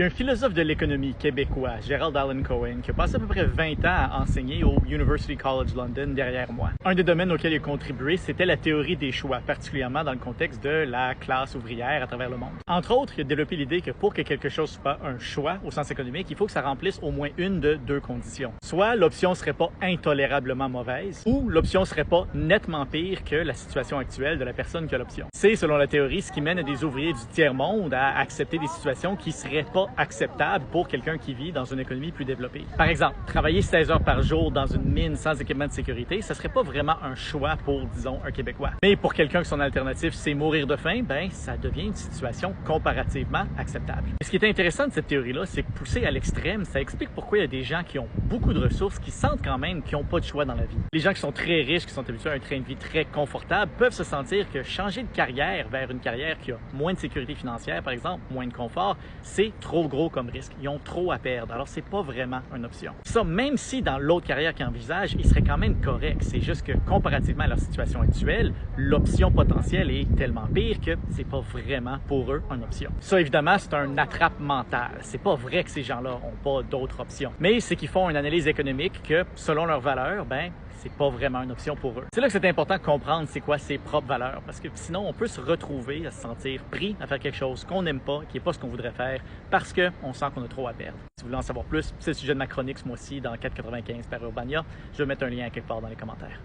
Il y a un philosophe de l'économie québécois, Gerald Allen Cohen, qui a passé à peu près 20 ans à enseigner au University College London derrière moi. Un des domaines auxquels il a contribué, c'était la théorie des choix, particulièrement dans le contexte de la classe ouvrière à travers le monde. Entre autres, il a développé l'idée que pour que quelque chose soit un choix au sens économique, il faut que ça remplisse au moins une de deux conditions. Soit l'option serait pas intolérablement mauvaise, ou l'option serait pas nettement pire que la situation actuelle de la personne qui a l'option. C'est, selon la théorie, ce qui mène à des ouvriers du tiers-monde à accepter des situations qui seraient pas acceptable pour quelqu'un qui vit dans une économie plus développée. Par exemple, travailler 16 heures par jour dans une mine sans équipement de sécurité, ça serait pas vraiment un choix pour, disons, un Québécois. Mais pour quelqu'un que son alternative, c'est mourir de faim, ben, ça devient une situation comparativement acceptable. Et ce qui est intéressant de cette théorie-là, c'est que poussé à l'extrême, ça explique pourquoi il y a des gens qui ont beaucoup de ressources, qui sentent quand même qu'ils n'ont pas de choix dans la vie. Les gens qui sont très riches, qui sont habitués à un train de vie très confortable, peuvent se sentir que changer de carrière vers une carrière qui a moins de sécurité financière, par exemple, moins de confort, c'est trop gros comme risque. Ils ont trop à perdre. Alors, c'est pas vraiment une option. Ça, même si dans l'autre carrière qu'ils envisagent, ils seraient quand même corrects. C'est juste que, comparativement à leur situation actuelle, l'option potentielle est tellement pire que c'est pas vraiment pour eux une option. Ça, évidemment, c'est un attrape mental. C'est pas vrai que ces gens-là ont pas d'autres options. Mais c'est qu'ils font une analyse économique que, selon leurs valeurs, ben, c'est pas vraiment une option pour eux. C'est là que c'est important de comprendre c'est quoi ses propres valeurs, parce que sinon on peut se retrouver à se sentir pris à faire quelque chose qu'on n'aime pas, qui n'est pas ce qu'on voudrait faire, parce qu'on sent qu'on a trop à perdre. Si vous voulez en savoir plus, c'est le sujet de ma chronique ce mois-ci dans 4,95 par Urbania. Je vais mettre un lien quelque part dans les commentaires.